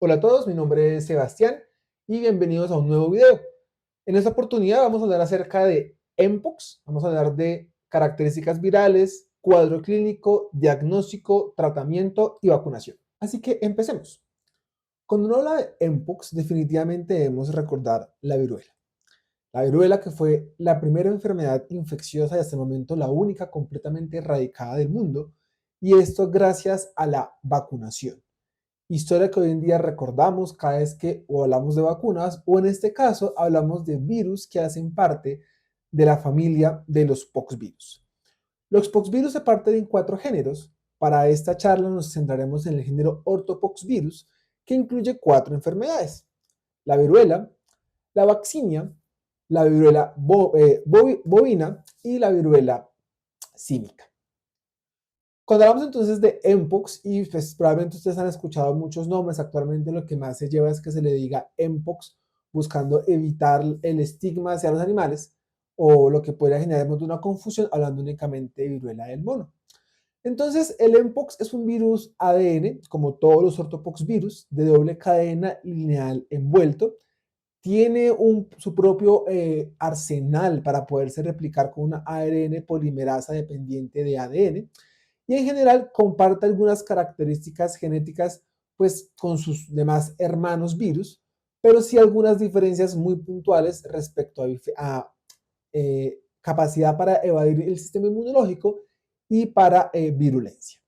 Hola a todos, mi nombre es Sebastián y bienvenidos a un nuevo video. En esta oportunidad vamos a hablar acerca de Mpox, vamos a hablar de características virales, cuadro clínico, diagnóstico, tratamiento y vacunación. Así que empecemos. Cuando uno habla de Mpox, definitivamente debemos recordar la viruela. La viruela que fue la primera enfermedad infecciosa y hasta el momento la única completamente erradicada del mundo, y esto gracias a la vacunación. Historia que hoy en día recordamos cada vez que o hablamos de vacunas o en este caso hablamos de virus que hacen parte de la familia de los poxvirus. Los poxvirus se parten en 4 géneros. Para esta charla nos centraremos en el género ortopoxvirus, que incluye 4 enfermedades: la viruela, la vaccinia, la viruela bovina y la viruela símica. Cuando hablamos entonces de Mpox, y pues probablemente ustedes han escuchado muchos nombres, actualmente lo que más se lleva es que se le diga Mpox, buscando evitar el estigma hacia los animales, o lo que podría generar una confusión hablando únicamente de viruela del mono. Entonces, el Mpox es un virus ADN, como todos los ortopoxvirus, de doble cadena lineal envuelto. Tiene su propio arsenal para poderse replicar con una ARN polimerasa dependiente de ADN, y en general comparte algunas características genéticas pues con sus demás hermanos virus, pero sí algunas diferencias muy puntuales respecto a capacidad para evadir el sistema inmunológico y para virulencia.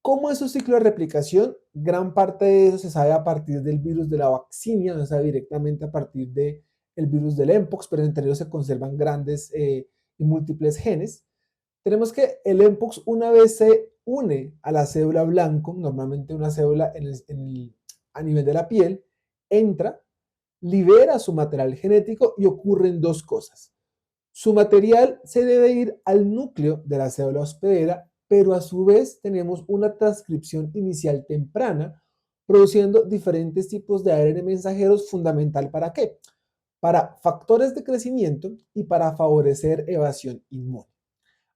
¿Cómo es su ciclo de replicación? Gran parte de eso se sabe a partir del virus de la vaccinia, no se sabe directamente a partir del virus del Mpox, pero entre ellos se conservan grandes y múltiples genes. Tenemos que el Mpox, una vez se une a la célula blanco, normalmente una célula a nivel de la piel, entra, libera su material genético y ocurren dos cosas. Su material se debe ir al núcleo de la célula hospedera, pero a su vez tenemos una transcripción inicial temprana, produciendo diferentes tipos de ARN mensajeros. ¿Fundamental para qué? Para factores de crecimiento y para favorecer evasión inmune.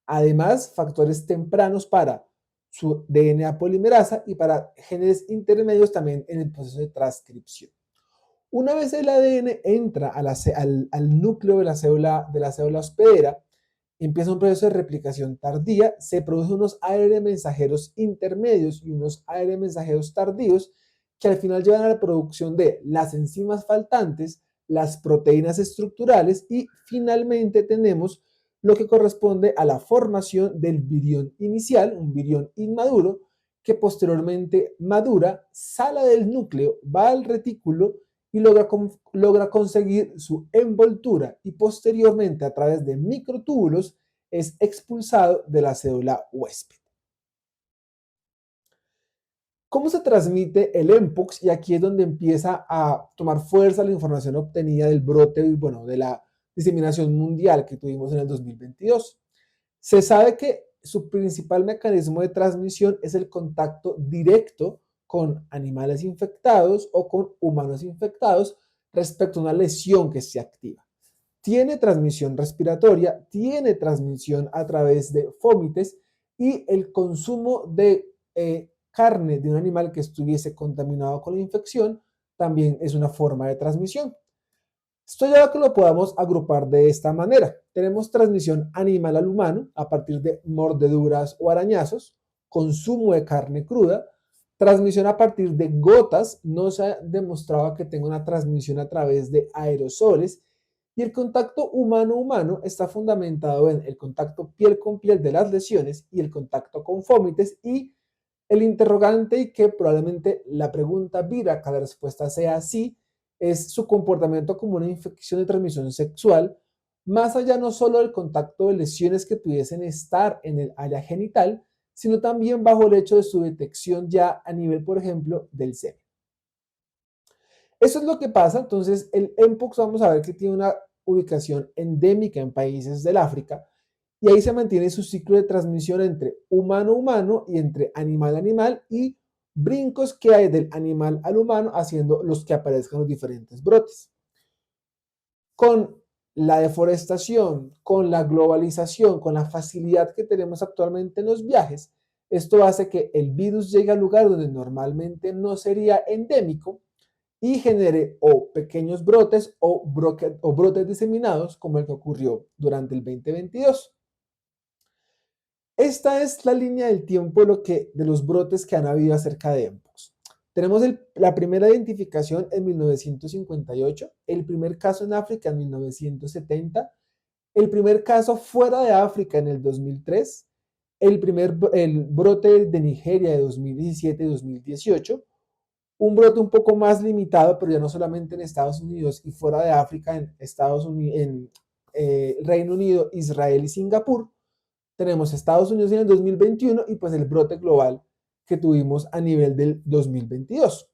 Además, factores tempranos para su DNA polimerasa y para genes intermedios también en el proceso de transcripción. Una vez el ADN entra al núcleo de la célula hospedera, empieza un proceso de replicación tardía, se producen unos ARN mensajeros intermedios y unos ARN mensajeros tardíos que al final llevan a la producción de las enzimas faltantes, las proteínas estructurales y finalmente tenemos lo que corresponde a la formación del virión inicial, un virión inmaduro, que posteriormente madura, sale del núcleo, va al retículo y logra conseguir su envoltura y posteriormente a través de microtúbulos es expulsado de la célula huésped. ¿Cómo se transmite el Mpox? Y aquí es donde empieza a tomar fuerza la información obtenida del brote y bueno, de la diseminación mundial que tuvimos en el 2022. Se sabe que su principal mecanismo de transmisión es el contacto directo con animales infectados o con humanos infectados respecto a una lesión que se activa. Tiene transmisión respiratoria, tiene transmisión a través de fómites y el consumo de carne de un animal que estuviese contaminado con la infección también es una forma de transmisión. Esto lleva a que lo podamos agrupar de esta manera. Tenemos transmisión animal al humano a partir de mordeduras o arañazos, consumo de carne cruda, transmisión a partir de gotas, no se ha demostrado que tenga una transmisión a través de aerosoles, y el contacto humano-humano está fundamentado en el contacto piel con piel de las lesiones y el contacto con fómites, y el interrogante y que probablemente la pregunta vira que la respuesta sea sí, es su comportamiento como una infección de transmisión sexual, más allá no solo del contacto de lesiones que pudiesen estar en el área genital, sino también bajo el hecho de su detección ya a nivel, por ejemplo, del semen. Eso es lo que pasa. Entonces, el Mpox vamos a ver que tiene una ubicación endémica en países del África, y ahí se mantiene su ciclo de transmisión entre humano-humano y entre animal-animal, y brincos que hay del animal al humano haciendo los que aparezcan los diferentes brotes. Con la deforestación, con la globalización, con la facilidad que tenemos actualmente en los viajes, Esto hace que el virus llegue al lugar donde normalmente no sería endémico y genere o pequeños brotes o brotes diseminados como el que ocurrió durante el 2022. Esta es la línea del tiempo de los brotes que han habido acerca de mpox. Tenemos la primera identificación en 1958, el primer caso en África en 1970, el primer caso fuera de África en el 2003, el brote de Nigeria de 2017 y 2018, un brote un poco más limitado, pero ya no solamente en Estados Unidos y fuera de África, en Estados Unidos, en Reino Unido, Israel y Singapur. Tenemos Estados Unidos en el 2021 y pues el brote global que tuvimos a nivel del 2022.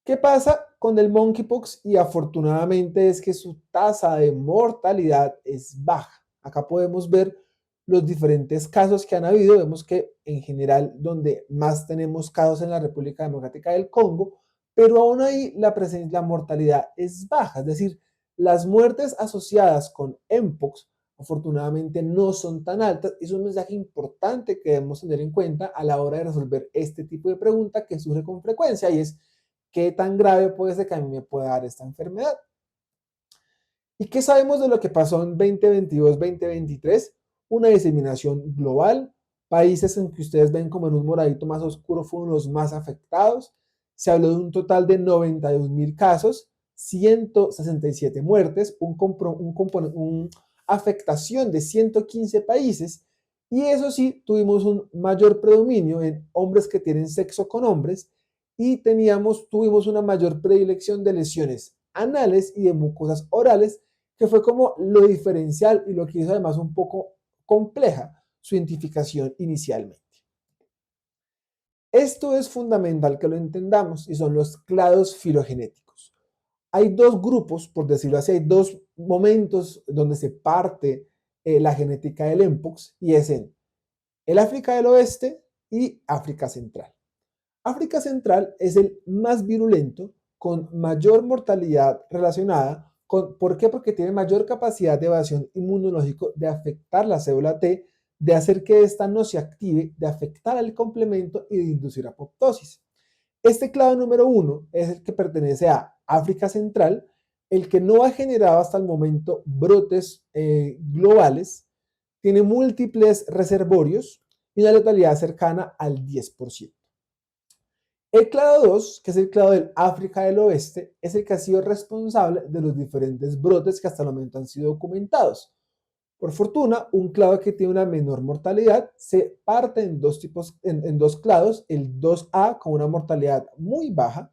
¿Qué pasa con el monkeypox? Y afortunadamente es que su tasa de mortalidad es baja. Acá podemos ver los diferentes casos que han habido. Vemos que en general donde más tenemos casos en la República Democrática del Congo, pero aún ahí la mortalidad es baja. Es decir, las muertes asociadas con mpox afortunadamente no son tan altas. Es un mensaje importante que debemos tener en cuenta a la hora de resolver este tipo de pregunta que surge con frecuencia y es ¿qué tan grave puede ser que a mí me pueda dar esta enfermedad? ¿Y qué sabemos de lo que pasó en 2022-2023? Una diseminación global. Países en que ustedes ven como en un moradito más oscuro fueron los más afectados. Se habló de un total de 92,000 casos, 167 muertes, una afectación de 115 países. Y eso sí, tuvimos un mayor predominio en hombres que tienen sexo con hombres y tuvimos una mayor predilección de lesiones anales y de mucosas orales, que fue como lo diferencial y lo que hizo además un poco compleja su identificación inicialmente. Esto es fundamental que lo entendamos y son los clados filogenéticos. Hay dos grupos, por decirlo así, hay dos momentos donde se parte la genética del mpox y es en el África del Oeste y África Central. África Central es el más virulento, con mayor mortalidad relacionada con, ¿por qué? Porque tiene mayor capacidad de evasión inmunológico de afectar la célula T, de hacer que ésta no se active, de afectar al complemento y de inducir apoptosis. Este clado número 1 es el que pertenece a África Central, el que no ha generado hasta el momento brotes globales, tiene múltiples reservorios y una letalidad cercana al 10%. El clado 2, que es el clado del África del Oeste, es el que ha sido responsable de los diferentes brotes que hasta el momento han sido documentados. Por fortuna, un clado que tiene una menor mortalidad se parte en dos clados, el 2A con una mortalidad muy baja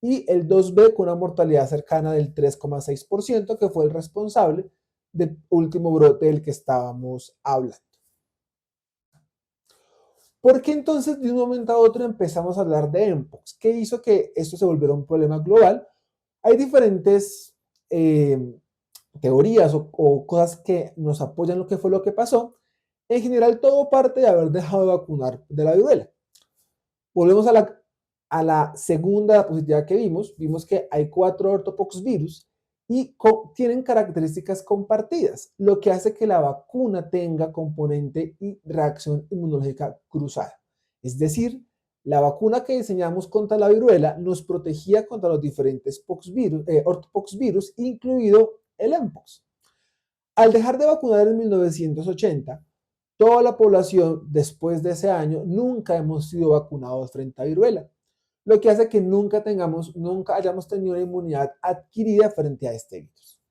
y el 2B con una mortalidad cercana del 3,6%, que fue el responsable del último brote del que estábamos hablando. ¿Por qué entonces de un momento a otro empezamos a hablar de mpox? ¿Qué hizo que esto se volviera un problema global? Hay diferentes teorías o cosas que nos apoyan lo que fue lo que pasó. En general, todo parte de haber dejado de vacunar de la viruela. Volvemos a la segunda diapositiva que vimos que hay 4 ortopoxvirus y tienen características compartidas, lo que hace que la vacuna tenga componente y reacción inmunológica cruzada. Es decir, la vacuna que diseñamos contra la viruela nos protegía contra los diferentes ortopoxvirus, incluido el mpox. Al dejar de vacunar en 1980, toda la población después de ese año nunca hemos sido vacunados frente a viruela, lo que hace que nunca hayamos tenido una inmunidad adquirida frente a este virus.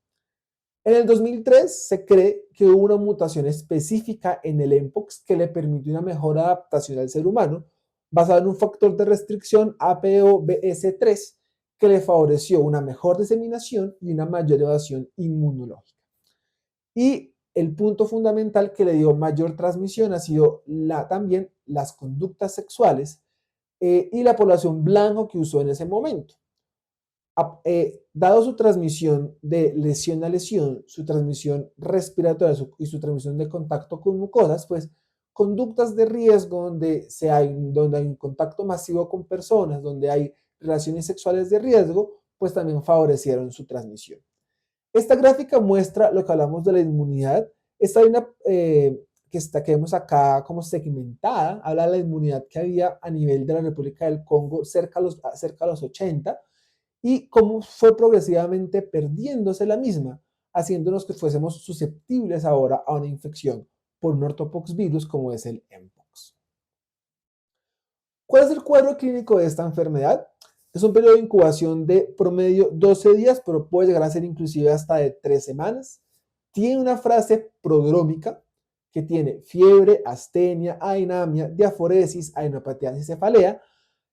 En el 2003 se cree que hubo una mutación específica en el mpox que le permitió una mejor adaptación al ser humano, basada en un factor de restricción APOBS3 que le favoreció una mejor diseminación y una mayor evasión inmunológica. Y el punto fundamental que le dio mayor transmisión ha sido también las conductas sexuales y la población blanca que usó en ese momento. Dado su transmisión de lesión a lesión, su transmisión respiratoria y su transmisión de contacto con mucosas, pues conductas de riesgo donde hay un contacto masivo con personas, donde hay relaciones sexuales de riesgo, pues también favorecieron su transmisión. Esta gráfica muestra lo que hablamos de la inmunidad. Esta hay que vemos acá como segmentada, habla de la inmunidad que había a nivel de la República del Congo cerca a los 80 y cómo fue progresivamente perdiéndose la misma, haciéndonos que fuésemos susceptibles ahora a una infección por un ortopox virus como es el mpox. ¿Cuál es el cuadro clínico de esta enfermedad? Es un periodo de incubación de promedio 12 días, pero puede llegar a ser inclusive hasta de 3 semanas. Tiene una fase prodrómica que tiene fiebre, astenia, anemia, diaforesis, adenopatías y cefalea.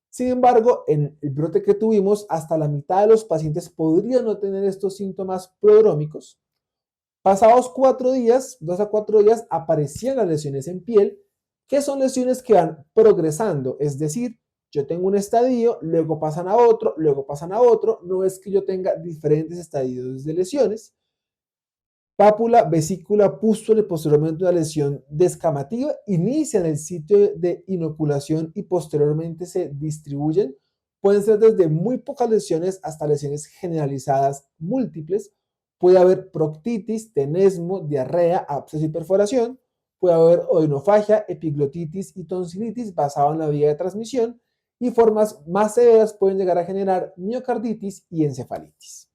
Sin embargo, en el brote que tuvimos, hasta la mitad de los pacientes podrían no tener estos síntomas prodrómicos. Pasados 4 días, 2 a 4 días, aparecían las lesiones en piel, que son lesiones que van progresando, es decir, yo tengo un estadio, luego pasan a otro, luego pasan a otro, no es que yo tenga diferentes estadios de lesiones. Pápula, vesícula, pústula y posteriormente una lesión descamativa inician el sitio de inoculación y posteriormente se distribuyen. Pueden ser desde muy pocas lesiones hasta lesiones generalizadas múltiples. Puede haber proctitis, tenesmo, diarrea, absceso y perforación. Puede haber odinofagia, epiglotitis y tonsilitis basado en la vía de transmisión. Y formas más severas pueden llegar a generar miocarditis y encefalitis.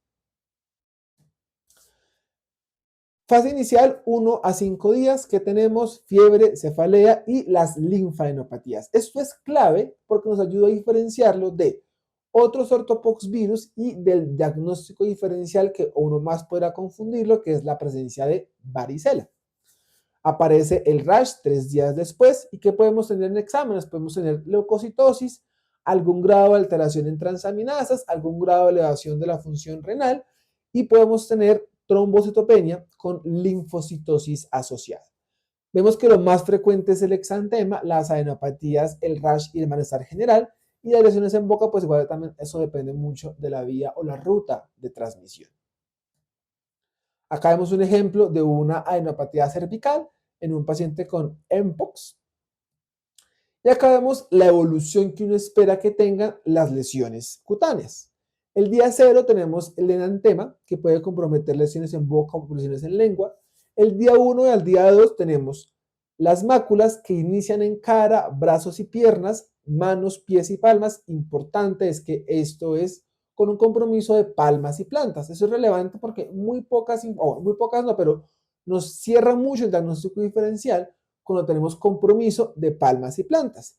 Fase inicial, 1 a 5 días, que tenemos fiebre, cefalea y las linfadenopatías. Esto es clave porque nos ayuda a diferenciarlo de otros ortopox virus y del diagnóstico diferencial que uno más podrá confundirlo, que es la presencia de varicela. Aparece el rash 3 días después y ¿qué podemos tener en exámenes? Podemos tener leucocitosis, algún grado de alteración en transaminasas, algún grado de elevación de la función renal y podemos tener trombocitopenia con linfocitosis asociada. Vemos que lo más frecuente es el exantema, las adenopatías, el rash y el malestar general, y las lesiones en boca, pues igual también eso depende mucho de la vía o la ruta de transmisión. Acá vemos un ejemplo de una adenopatía cervical en un paciente con mpox. Y acá vemos la evolución que uno espera que tengan las lesiones cutáneas. El día 0 tenemos el enantema, que puede comprometer lesiones en boca o lesiones en lengua. El día 1 y al día 2 tenemos las máculas que inician en cara, brazos y piernas, manos, pies y palmas. Importante es que esto es con un compromiso de palmas y plantas. Eso es relevante porque muy pocas no, pero nos cierra mucho el diagnóstico diferencial cuando tenemos compromiso de palmas y plantas.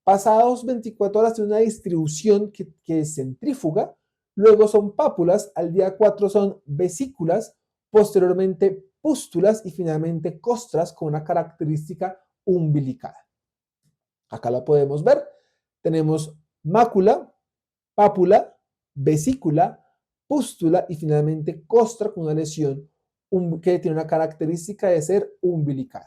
Pasados 24 horas tiene una distribución que es centrífuga, luego son pápulas, al día 4 son vesículas, posteriormente pústulas y finalmente costras con una característica umbilical. Acá lo podemos ver. Tenemos mácula, pápula, vesícula, pústula y finalmente costra con una lesión que tiene una característica de ser umbilical.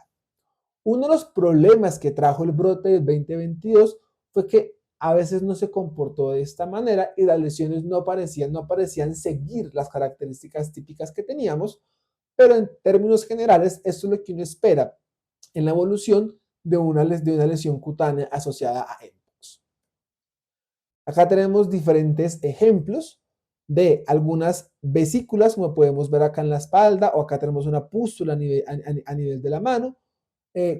Uno de los problemas que trajo el brote del 2022 fue que a veces no se comportó de esta manera y las lesiones no parecían seguir las características típicas que teníamos, pero en términos generales esto es lo que uno espera en la evolución de una lesión cutánea asociada a mpox. Acá tenemos diferentes ejemplos de algunas vesículas, como podemos ver acá en la espalda, o acá tenemos una pústula a nivel de la mano,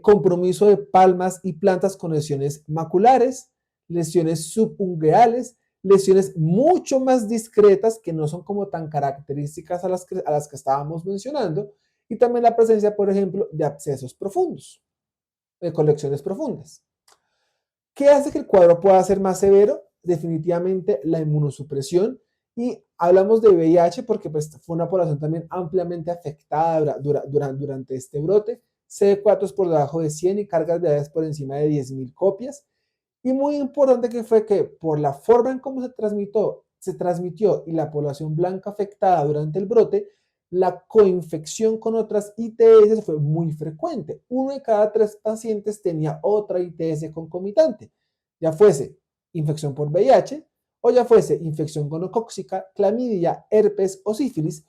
compromiso de palmas y plantas con lesiones maculares, lesiones subungueales, lesiones mucho más discretas que no son como tan características a las que estábamos mencionando, y también la presencia, por ejemplo, de abscesos profundos, de colecciones profundas. ¿Qué hace que el cuadro pueda ser más severo? Definitivamente la inmunosupresión, y hablamos de VIH porque pues, fue una población también ampliamente afectada durante este brote. CD4 por debajo de 100 y cargas virales por encima de 10.000 copias. Y muy importante que fue que por la forma en cómo se transmitió y la población blanca afectada durante el brote, la coinfección con otras ITS fue muy frecuente. 1 de cada 3 pacientes tenía otra ITS concomitante, ya fuese infección por VIH o ya fuese infección gonocócica, clamidia, herpes o sífilis.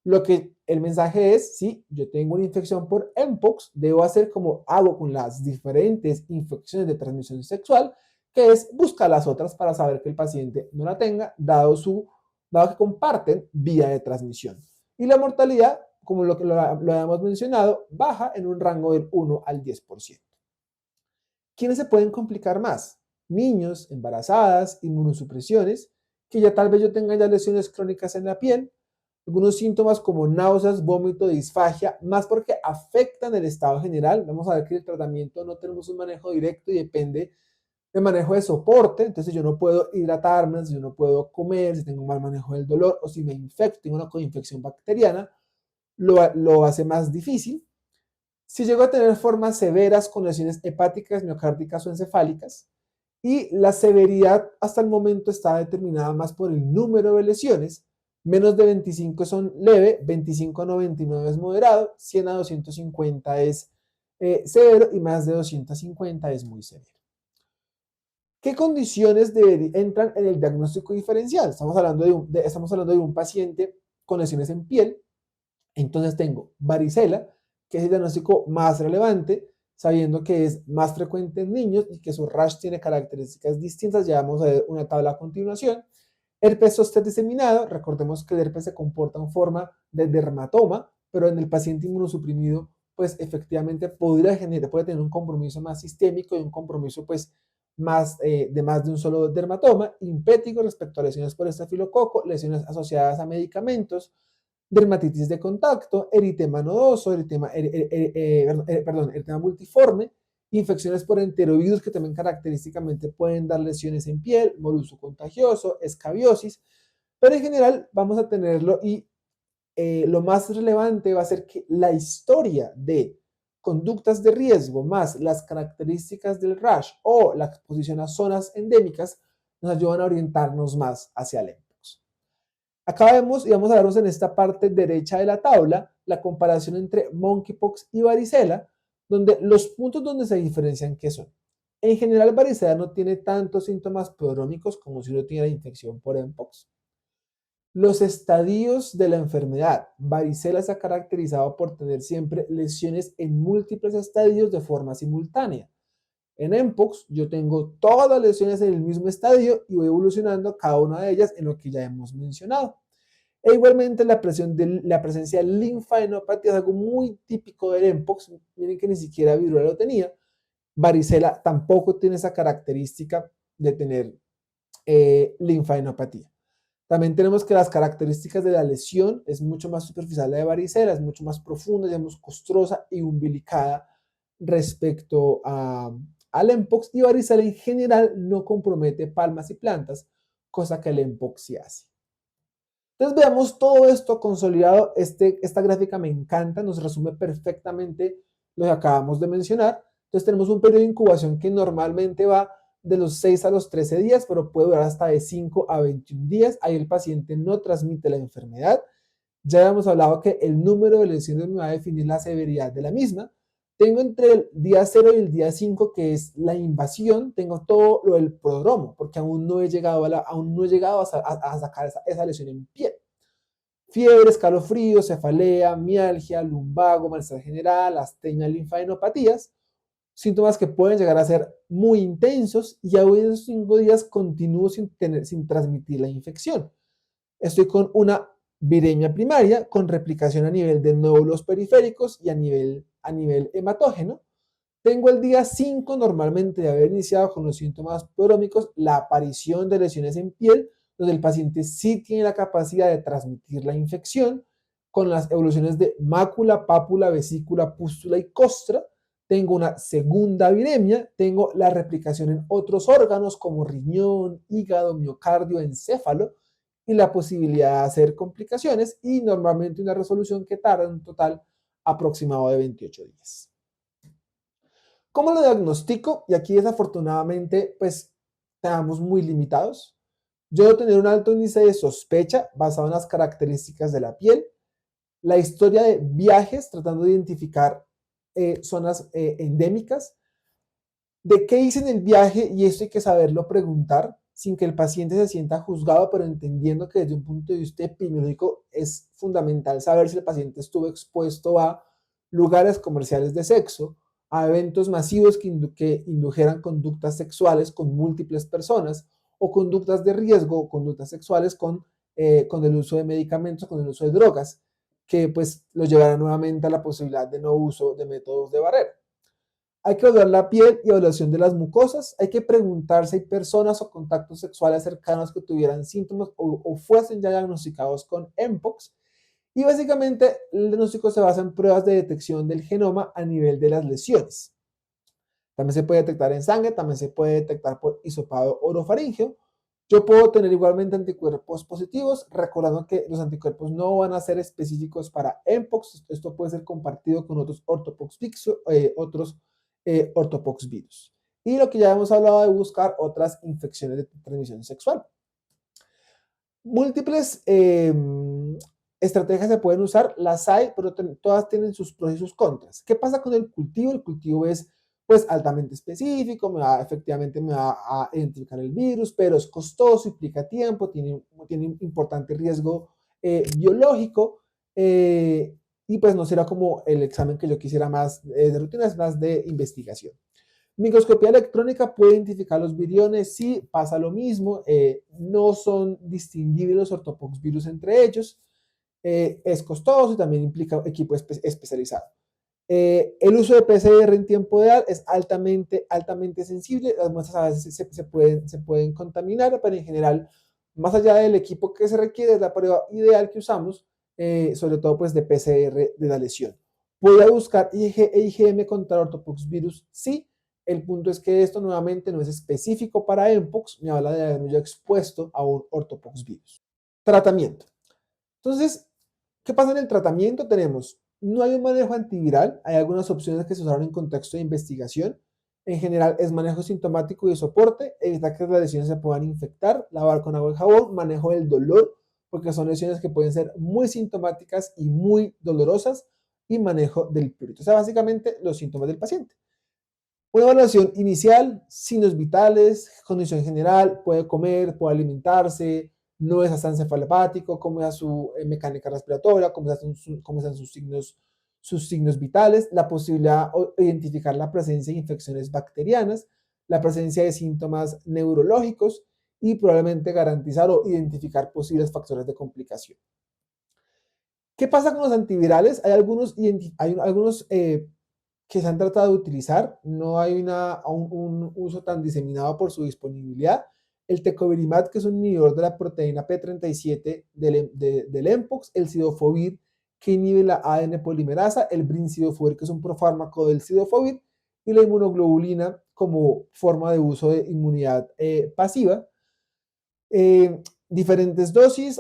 Lo que el mensaje es, si yo tengo una infección por mpox, debo hacer como hago con las diferentes infecciones de transmisión sexual, que es buscar las otras para saber que el paciente no la tenga, dado que comparten vía de transmisión. Y la mortalidad como lo habíamos mencionado, baja en un rango del 1 al 10%. ¿Quiénes se pueden complicar más? Niños, embarazadas, inmunosupresiones, que ya tal vez yo tenga ya lesiones crónicas en la piel, algunos síntomas como náuseas, vómito, disfagia, más porque afectan el estado general. Vamos a ver que el tratamiento no tenemos un manejo directo y depende de manejo de soporte, entonces yo no puedo hidratarme, yo no puedo comer, si tengo un mal manejo del dolor o si me infecto, tengo una coinfección bacteriana, lo hace más difícil. Si llego a tener formas severas con lesiones hepáticas, miocárdicas o encefálicas, y la severidad hasta el momento está determinada más por el número de lesiones, menos de 25 son leve, 25 a 99 es moderado, 100 a 250 es severo y más de 250 es muy severo. ¿Qué condiciones entran en el diagnóstico diferencial? Estamos hablando de un paciente con lesiones en piel. Entonces tengo varicela, que es el diagnóstico más relevante, sabiendo que es más frecuente en niños y que su rash tiene características distintas. Ya vamos a ver una tabla a continuación. Herpes zóster diseminado, recordemos que el herpes se comporta en forma de dermatoma, pero en el paciente inmunosuprimido, pues efectivamente puede tener un compromiso más sistémico y un compromiso pues más de un solo dermatoma, impético respecto a lesiones por estafilococo, lesiones asociadas a medicamentos, dermatitis de contacto, eritema nodoso, eritema multiforme, infecciones por enterovirus que también característicamente pueden dar lesiones en piel, molusco contagioso, escabiosis, pero en general vamos a tenerlo y lo más relevante va a ser que la historia de conductas de riesgo más las características del rash o la exposición a zonas endémicas nos ayudan a orientarnos más hacia el mpox. Acá vemos y vamos a vernos en esta parte derecha de la tabla la comparación entre monkeypox y varicela, donde los puntos donde se diferencian qué son. En general, varicela no tiene tantos síntomas prodrómicos como si uno tiene la infección por mpox. Los estadios de la enfermedad. Varicela se ha caracterizado por tener siempre lesiones en múltiples estadios de forma simultánea. En mpox yo tengo todas las lesiones en el mismo estadio y voy evolucionando cada una de ellas en lo que ya hemos mencionado. E igualmente la presencia de linfadenopatía es algo muy típico del mpox. Miren que ni siquiera viruela lo tenía. Varicela tampoco tiene esa característica de tener linfadenopatía. También tenemos que las características de la lesión es mucho más superficial la de varicela, es mucho más profunda, digamos, costrosa y umbilicada respecto al mpox, y varicela en general no compromete palmas y plantas, cosa que el mpox sí hace. Entonces veamos todo esto consolidado. Esta gráfica me encanta, nos resume perfectamente lo que acabamos de mencionar. Entonces tenemos un periodo de incubación que normalmente va de los 6 a los 13 días, pero puede durar hasta de 5 a 21 días. Ahí el paciente no transmite la enfermedad. Ya hemos hablado que el número de lesiones me va a definir la severidad de la misma. Tengo entre el día 0 y el día 5, que es la invasión, tengo todo lo del prodromo, porque aún no he llegado a sacar esa lesión en piel. Fiebre, escalofrío, cefalea, mialgia, lumbago, malestar general, astenia, linfadenopatías, síntomas que pueden llegar a ser muy intensos, y aún en esos 5 días continúo sin transmitir la infección. Estoy con una viremia primaria con replicación a nivel de nódulos periféricos y a nivel hematógeno. Tengo el día 5 normalmente de haber iniciado con los síntomas prodrómicos, la aparición de lesiones en piel, donde el paciente sí tiene la capacidad de transmitir la infección, con las evoluciones de mácula, pápula, vesícula, pústula y costra. Tengo una segunda viremia, tengo la replicación en otros órganos como riñón, hígado, miocardio, encéfalo, y la posibilidad de hacer complicaciones, y normalmente una resolución que tarda en total aproximado de 28 días. ¿Cómo lo diagnostico? Y aquí desafortunadamente pues estamos muy limitados. Yo debo tener un alto índice de sospecha basado en las características de la piel, la historia de viajes tratando de identificar zonas endémicas, de qué hice en el viaje, y esto hay que saberlo preguntar sin que el paciente se sienta juzgado, pero entendiendo que desde un punto de vista epidemiológico es fundamental saber si el paciente estuvo expuesto a lugares comerciales de sexo, a eventos masivos que indujeran conductas sexuales con múltiples personas, o conductas de riesgo o conductas sexuales con el uso de medicamentos, con el uso de drogas. que pues lo llevará nuevamente a la posibilidad de no uso de métodos de barrera. Hay que evaluar la piel y evaluación de las mucosas. Hay que preguntar si hay personas o contactos sexuales cercanos que tuvieran síntomas o fuesen ya diagnosticados con Mpox. Y básicamente el diagnóstico se basa en pruebas de detección del genoma a nivel de las lesiones. También se puede detectar en sangre, también se puede detectar por hisopado orofaríngeo. Yo puedo tener igualmente anticuerpos positivos, recordando que los anticuerpos no van a ser específicos para Mpox. Esto puede ser compartido con otros ortopox virus. Y lo que ya hemos hablado de buscar otras infecciones de transmisión sexual. Múltiples estrategias se pueden usar, las hay, pero todas tienen sus pros y sus contras. ¿Qué pasa con el cultivo? El cultivo es pues altamente específico, efectivamente me va a identificar el virus, pero es costoso, implica tiempo, tiene importante riesgo biológico y pues no será como el examen que yo quisiera más de rutina, es más de investigación. Microscopía electrónica puede identificar los viriones, sí, pasa lo mismo, no son distinguibles los ortopoxvirus entre ellos, es costoso y también implica equipo especializado. El uso de PCR en tiempo real es altamente sensible, las muestras a veces se pueden contaminar, pero en general, más allá del equipo que se requiere, es la prueba ideal que usamos, sobre todo pues de PCR de la lesión. ¿Voy a buscar IgM contra ortopoxvirus? Sí. El punto es que esto nuevamente no es específico para Mpox, me habla de haberme yo expuesto a un ortopoxvirus. Tratamiento. Entonces, ¿qué pasa en el tratamiento? No hay un manejo antiviral, hay algunas opciones que se usaron en contexto de investigación. En general es manejo sintomático y de soporte, evitar que las lesiones se puedan infectar, lavar con agua y jabón, manejo del dolor, porque son lesiones que pueden ser muy sintomáticas y muy dolorosas, y manejo del prurito. O sea, básicamente los síntomas del paciente. Una evaluación inicial, signos vitales, condición general, puede comer, puede alimentarse, no es hasta encefalopático, cómo es su mecánica respiratoria, cómo están sus signos vitales, la posibilidad de identificar la presencia de infecciones bacterianas, la presencia de síntomas neurológicos y probablemente garantizar o identificar posibles factores de complicación. ¿Qué pasa con los antivirales? Hay algunos que se han tratado de utilizar, no hay un uso tan diseminado por su disponibilidad. El tecovirimat, que es un inhibidor de la proteína P37 del Mpox, el cidofovir, que inhibe la ADN polimerasa, el brincidofovir, que es un profármaco del cidofovir, y la inmunoglobulina como forma de uso de inmunidad pasiva. Diferentes dosis,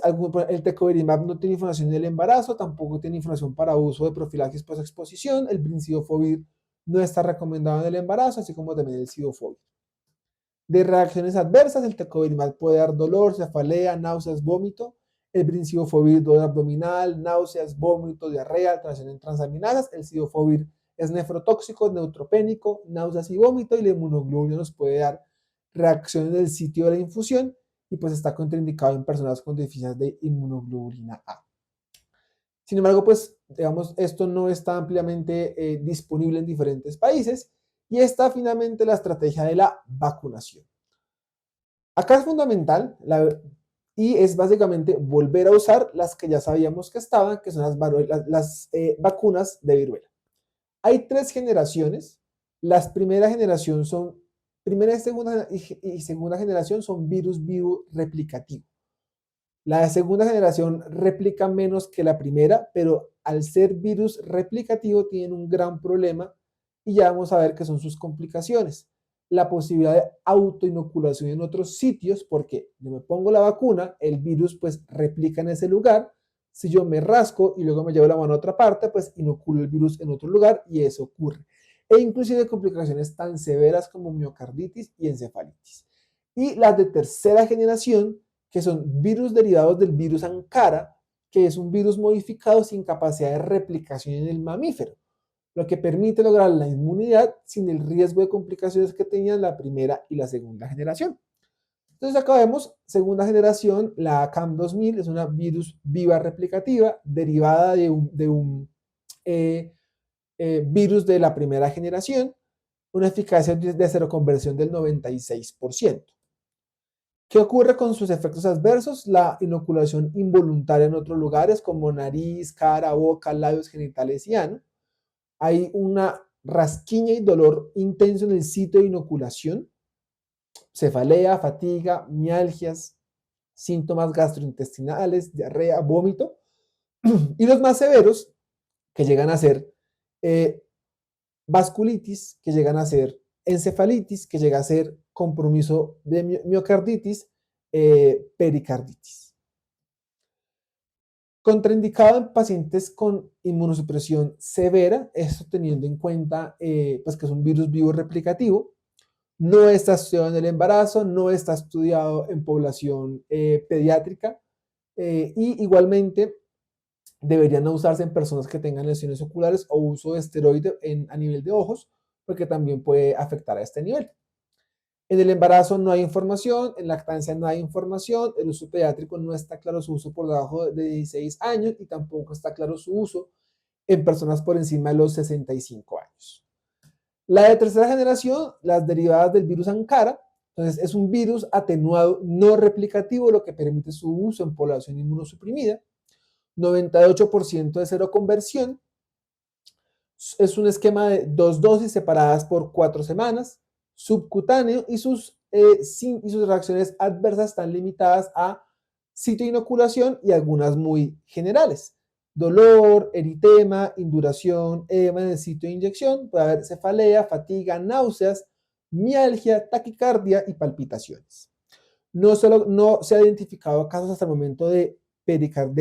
el tecovirimat no tiene información del embarazo, tampoco tiene información para uso de profilaxis post-exposición, el brincidofovir no está recomendado en el embarazo, así como también el cidofovir. De reacciones adversas, el tecovirimat puede dar dolor, cefalea, náuseas, vómito, el brincidofovir dolor abdominal, náuseas, vómito, diarrea, alteración en transaminasas, el cidofovir es nefrotóxico, neutropénico, náuseas y vómito, y la inmunoglobulina nos puede dar reacciones del sitio de la infusión, y pues está contraindicado en personas con deficiencia de inmunoglobulina A. Sin embargo, pues digamos, esto no está ampliamente disponible en diferentes países y está finalmente la estrategia de la vacunación. Acá es fundamental y es básicamente volver a usar las que ya sabíamos que estaban, que son las vacunas de viruela. Hay 3 generaciones. Las primera y segunda generación son virus vivo replicativo. La segunda generación replica menos que la primera, pero al ser virus replicativo tienen un gran problema y ya vamos a ver qué son sus complicaciones. La posibilidad de autoinoculación en otros sitios, porque yo me pongo la vacuna, el virus pues replica en ese lugar. Si yo me rasco y luego me llevo la mano a otra parte, pues inoculo el virus en otro lugar y eso ocurre. E inclusive complicaciones tan severas como miocarditis y encefalitis. Y las de tercera generación, que son virus derivados del virus Ankara, que es un virus modificado sin capacidad de replicación en el mamífero, lo que permite lograr la inmunidad sin el riesgo de complicaciones que tenían la primera y la segunda generación. Entonces acá vemos segunda generación, la CAM2000 es una virus viva replicativa derivada de un virus de la primera generación, una eficacia de seroconversión del 96%. ¿Qué ocurre con sus efectos adversos? La inoculación involuntaria en otros lugares como nariz, cara, boca, labios genitales y ano. Hay una rasquiña y dolor intenso en el sitio de inoculación, cefalea, fatiga, mialgias, síntomas gastrointestinales, diarrea, vómito. Y los más severos, que llegan a ser eh, vasculitis, que llegan a ser encefalitis, que llega a ser compromiso de miocarditis, pericarditis. Contraindicado en pacientes con inmunosupresión severa, esto teniendo en cuenta pues que es un virus vivo replicativo, no está estudiado en el embarazo, no está estudiado en población pediátrica y igualmente deberían no usarse en personas que tengan lesiones oculares o uso de esteroide a nivel de ojos, porque también puede afectar a este nivel. En el embarazo no hay información, en lactancia no hay información, el uso pediátrico no está claro su uso por debajo de 16 años y tampoco está claro su uso en personas por encima de los 65 años. La de tercera generación, las derivadas del virus Ankara, entonces es un virus atenuado no replicativo, lo que permite su uso en población inmunosuprimida. 98% de seroconversión. Es un esquema de 2 dosis separadas por 4 semanas, subcutáneo y sus reacciones adversas están limitadas a sitio de inoculación y algunas muy generales. Dolor, eritema, induración, edema en el sitio de inyección, puede haber cefalea, fatiga, náuseas, mialgia, taquicardia y palpitaciones. No se ha identificado casos hasta el momento de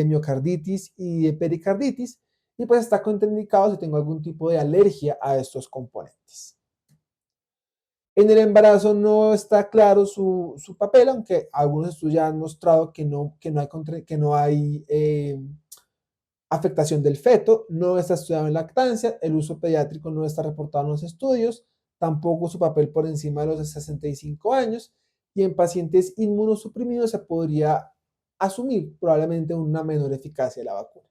miocarditis y de pericarditis, y pues está contraindicado si tengo algún tipo de alergia a estos componentes. En el embarazo no está claro su papel, aunque algunos estudios ya han mostrado que no hay afectación del feto, no está estudiado en lactancia, el uso pediátrico no está reportado en los estudios, tampoco su papel por encima de los 65 años, y en pacientes inmunosuprimidos se podría asumir probablemente una menor eficacia de la vacuna.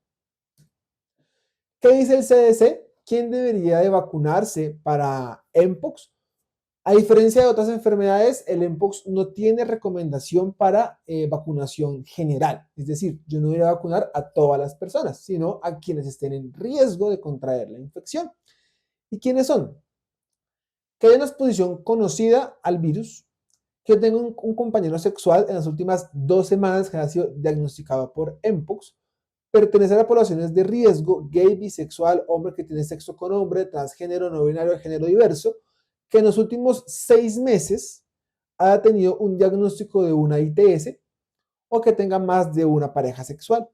¿Qué dice el CDC? ¿Quién debería de vacunarse para mpox? A diferencia de otras enfermedades, el mpox no tiene recomendación para vacunación general. Es decir, yo no voy a vacunar a todas las personas, sino a quienes estén en riesgo de contraer la infección. ¿Y quiénes son? Que haya una exposición conocida al virus, que tenga un compañero sexual en las últimas 2 semanas que haya sido diagnosticado por mpox, pertenecer a poblaciones de riesgo, gay, bisexual, hombre que tiene sexo con hombre, transgénero, no binario, género diverso, que en los últimos 6 meses haya tenido un diagnóstico de una ITS o que tenga más de una pareja sexual,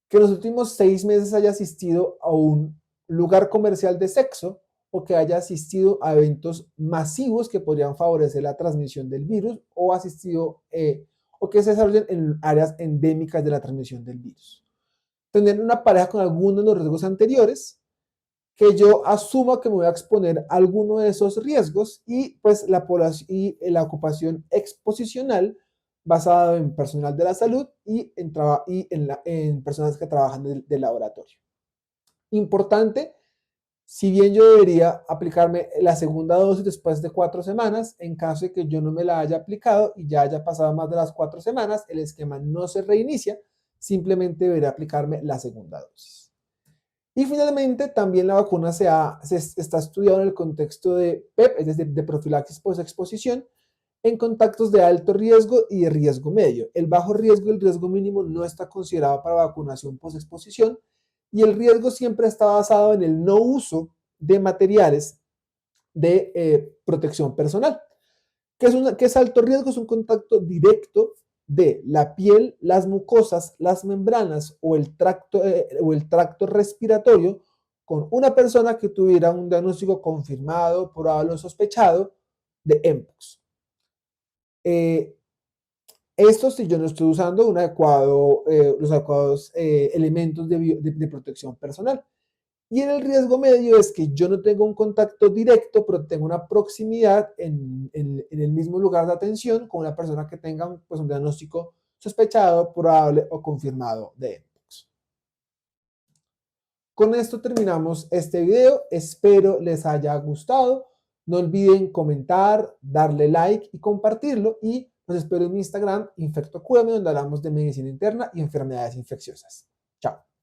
que en los últimos 6 meses haya asistido a un lugar comercial de sexo o que haya asistido a eventos masivos que podrían favorecer la transmisión del virus o o que se desarrollen en áreas endémicas de la transmisión del virus. Tener una pareja con alguno de los riesgos anteriores, que yo asuma que me voy a exponer a alguno de esos riesgos y pues la ocupación exposicional basada en personal de la salud y en personas que trabajan del laboratorio. Importante, si bien yo debería aplicarme la segunda dosis después de 4 semanas, en caso de que yo no me la haya aplicado y ya haya pasado más de las 4 semanas, el esquema no se reinicia, simplemente debería aplicarme la segunda dosis. Y finalmente, también la vacuna se está estudiando en el contexto de PEP, es decir, de profilaxis post-exposición, en contactos de alto riesgo y de riesgo medio. El bajo riesgo y el riesgo mínimo no está considerado para vacunación post-exposición y el riesgo siempre está basado en el no uso de materiales de protección personal. ¿Qué es alto riesgo? Es un contacto directo de la piel, las mucosas, las membranas o el tracto respiratorio con una persona que tuviera un diagnóstico confirmado, probable o sospechado de mpox. Esto si yo no estoy usando los adecuados elementos de protección personal. Y en el riesgo medio es que yo no tengo un contacto directo, pero tengo una proximidad en el mismo lugar de atención con una persona que tenga un diagnóstico sospechado, probable o confirmado de mpox. Con esto terminamos este video. Espero les haya gustado. No olviden comentar, darle like y compartirlo. Y Los espero en mi Instagram, InfectoCúrame, donde hablamos de medicina interna y enfermedades infecciosas.